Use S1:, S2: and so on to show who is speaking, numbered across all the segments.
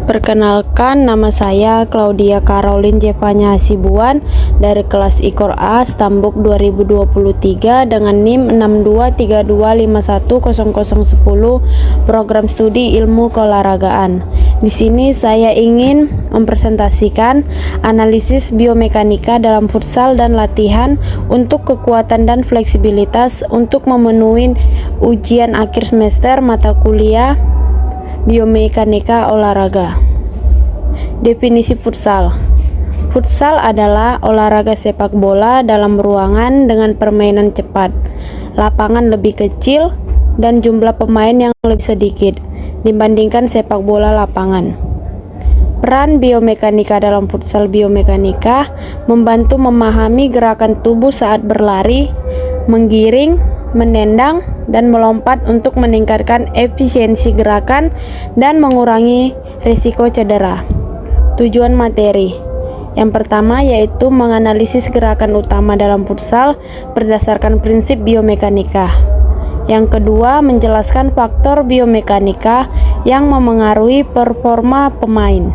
S1: Perkenalkan, nama saya Claudia Caroline Jevanya Hasibuan dari kelas IKOR A Stambuk 2023 dengan NIM 6232510010 Program Studi Ilmu Keolahragaan. Di sini saya ingin mempresentasikan analisis biomekanika dalam futsal dan latihan untuk kekuatan dan fleksibilitas untuk memenuhi ujian akhir semester mata kuliah biomekanika olahraga. Definisi futsal. Futsal adalah olahraga sepak bola dalam ruangan dengan permainan cepat, lapangan lebih kecil, dan jumlah pemain yang lebih sedikit dibandingkan sepak bola lapangan. Peran biomekanika dalam futsal. Biomekanika membantu memahami gerakan tubuh saat berlari, menggiring, menendang, dan melompat untuk meningkatkan efisiensi gerakan dan mengurangi risiko cedera. Tujuan materi yang pertama yaitu menganalisis gerakan utama dalam futsal berdasarkan prinsip biomekanika. Yang kedua, menjelaskan faktor biomekanika yang memengaruhi performa pemain.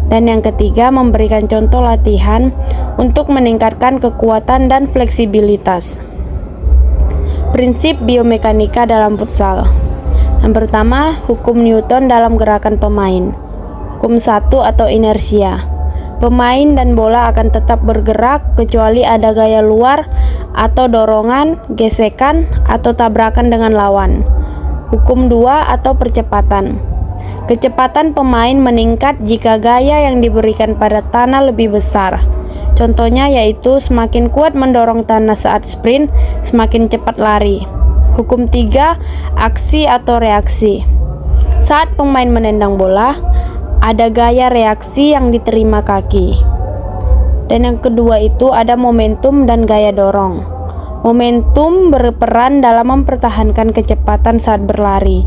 S1: Dan yang ketiga, memberikan contoh latihan untuk meningkatkan kekuatan dan fleksibilitas. Prinsip biomekanika dalam futsal. Yang pertama, hukum Newton dalam gerakan pemain. Hukum 1 atau inersia. Pemain dan bola akan tetap bergerak kecuali ada gaya luar atau dorongan, gesekan, atau tabrakan dengan lawan. Hukum 2 atau percepatan. Kecepatan pemain meningkat jika gaya yang diberikan pada tanah lebih besar. Contohnya yaitu semakin kuat mendorong tanah saat sprint, semakin cepat lari. Hukum 3, aksi atau reaksi. Saat pemain menendang bola, ada gaya reaksi yang diterima kaki. Dan yang kedua itu ada momentum dan gaya dorong. Momentum berperan dalam mempertahankan kecepatan saat berlari.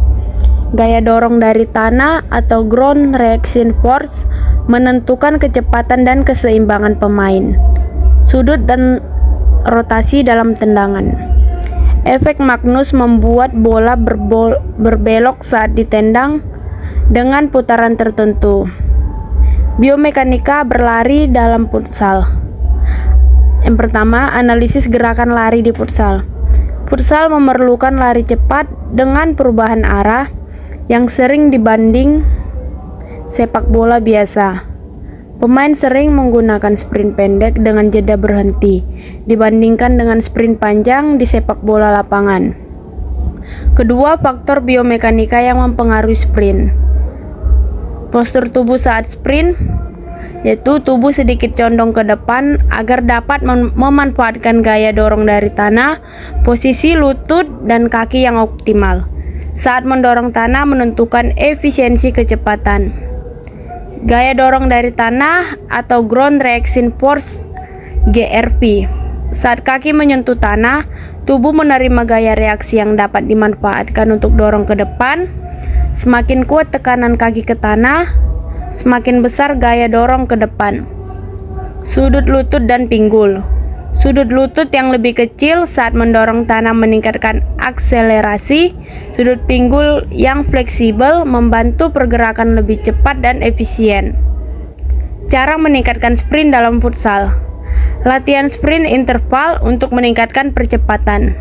S1: Gaya dorong dari tanah atau ground reaction force menentukan kecepatan dan keseimbangan pemain. Sudut dan rotasi dalam tendangan. Efek Magnus membuat bola berbelok saat ditendang dengan putaran tertentu. Biomekanika berlari dalam futsal. Yang pertama, analisis gerakan lari di futsal. Futsal memerlukan lari cepat dengan perubahan arah yang sering dibanding sepak bola biasa. Pemain sering menggunakan sprint pendek dengan jeda berhenti dibandingkan dengan sprint panjang di sepak bola lapangan. Kedua, faktor biomekanika yang mempengaruhi sprint. Postur tubuh saat sprint, yaitu tubuh sedikit condong ke depan agar dapat memanfaatkan gaya dorong dari tanah, posisi lutut dan kaki yang optimal. Saat mendorong tanah menentukan efisiensi kecepatan. Gaya dorong dari tanah atau ground reaction force GRP. Saat kaki menyentuh tanah, tubuh menerima gaya reaksi yang dapat dimanfaatkan untuk dorong ke depan. Semakin kuat tekanan kaki ke tanah, semakin besar gaya dorong ke depan. Sudut lutut dan pinggul. Sudut lutut yang lebih kecil saat mendorong tanah meningkatkan akselerasi. Sudut pinggul yang fleksibel membantu pergerakan lebih cepat dan efisien. Cara meningkatkan sprint dalam futsal. Latihan sprint interval untuk meningkatkan percepatan.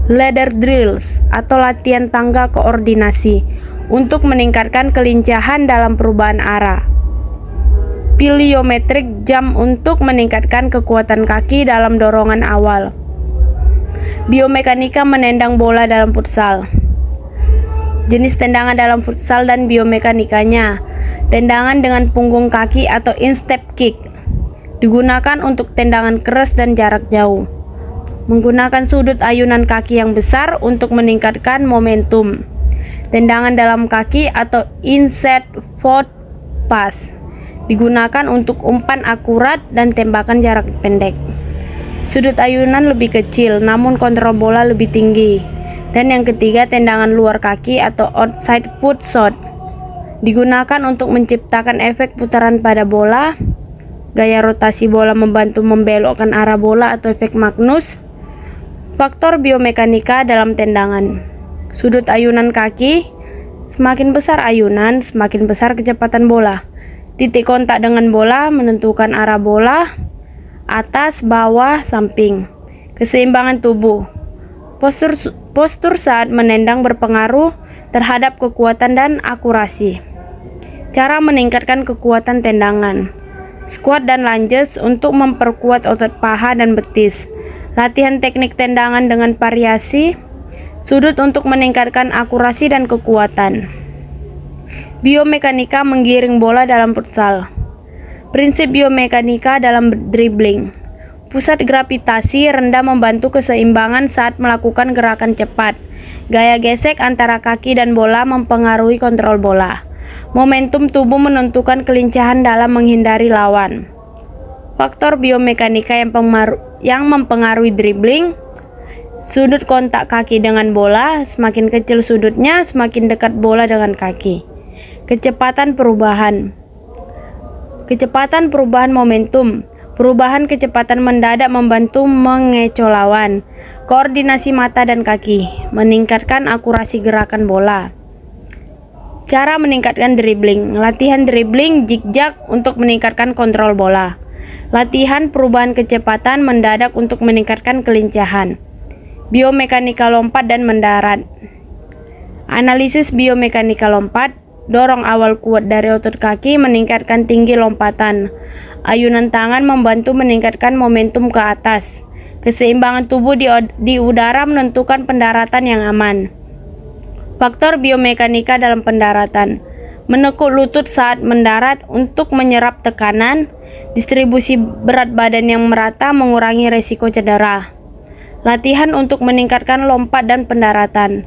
S1: Ladder drills atau latihan tangga koordinasi untuk meningkatkan kelincahan dalam perubahan arah. Plyometric jump untuk meningkatkan kekuatan kaki dalam dorongan awal. Biomekanika menendang bola dalam futsal. Jenis tendangan dalam futsal dan biomekanikanya. Tendangan dengan punggung kaki atau instep kick digunakan untuk tendangan keras dan jarak jauh. Menggunakan sudut ayunan kaki yang besar untuk meningkatkan momentum. Tendangan dalam kaki atau inside foot pass digunakan untuk umpan akurat dan tembakan jarak pendek. Sudut ayunan lebih kecil namun kontrol bola lebih tinggi. Dan yang ketiga, tendangan luar kaki atau outside foot shot digunakan untuk menciptakan efek putaran pada bola. Gaya rotasi bola membantu membelokkan arah bola atau efek Magnus. Faktor biomekanika dalam tendangan. Sudut ayunan kaki Semakin besar ayunan, semakin besar kecepatan bola. Titik kontak dengan bola menentukan arah bola, atas, bawah, samping. Keseimbangan tubuh. Postur saat menendang berpengaruh terhadap kekuatan dan akurasi. Cara meningkatkan kekuatan tendangan. Squat dan lunges untuk memperkuat otot paha dan betis. Latihan teknik tendangan dengan variasi. Sudut untuk meningkatkan akurasi dan kekuatan. Biomekanika menggiring bola dalam futsal. Prinsip biomekanika dalam dribbling. Pusat gravitasi rendah membantu keseimbangan saat melakukan gerakan cepat. Gaya gesek antara kaki dan bola mempengaruhi kontrol bola. Momentum tubuh menentukan kelincahan dalam menghindari lawan. Faktor biomekanika yang mempengaruhi dribbling. Sudut kontak kaki dengan bola, semakin kecil sudutnya, semakin dekat bola dengan kaki. Kecepatan perubahan. Kecepatan perubahan momentum. Perubahan kecepatan mendadak membantu mengecoh lawan. Koordinasi mata dan kaki, meningkatkan akurasi gerakan bola. Cara meningkatkan dribbling. Latihan dribbling zigzag untuk meningkatkan kontrol bola. Latihan perubahan kecepatan mendadak untuk meningkatkan kelincahan. Biomekanika lompat dan mendarat. Analisis biomekanika lompat. Dorong awal kuat dari otot kaki meningkatkan tinggi lompatan. Ayunan tangan membantu meningkatkan momentum ke atas. Keseimbangan tubuh di udara menentukan pendaratan yang aman. Faktor biomekanika dalam pendaratan. Menekuk lutut saat mendarat untuk menyerap tekanan. Distribusi berat badan yang merata mengurangi resiko cedera. Latihan untuk meningkatkan lompat dan pendaratan.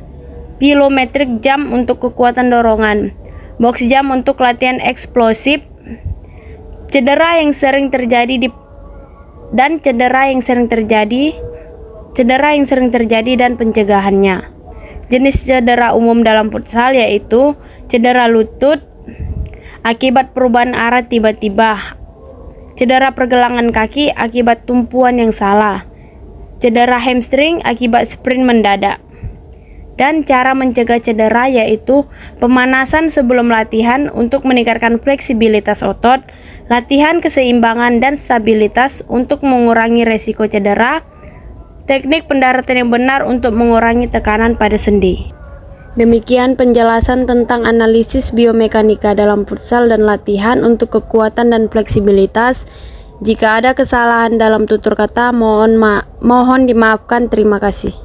S1: Plyometric jump untuk kekuatan dorongan. Box jump untuk latihan eksplosif. Cedera yang sering terjadi dan pencegahannya. Jenis cedera umum dalam futsal yaitu cedera lutut akibat perubahan arah tiba-tiba, cedera pergelangan kaki akibat tumpuan yang salah, cedera hamstring akibat sprint mendadak. Dan cara mencegah cedera yaitu pemanasan sebelum latihan untuk meningkatkan fleksibilitas otot, latihan keseimbangan dan stabilitas untuk mengurangi resiko cedera, teknik pendaratan yang benar untuk mengurangi tekanan pada sendi. Demikian penjelasan tentang analisis biomekanika dalam futsal dan latihan untuk kekuatan dan fleksibilitas. Jika ada kesalahan dalam tutur kata, mohon dimaafkan. Terima kasih.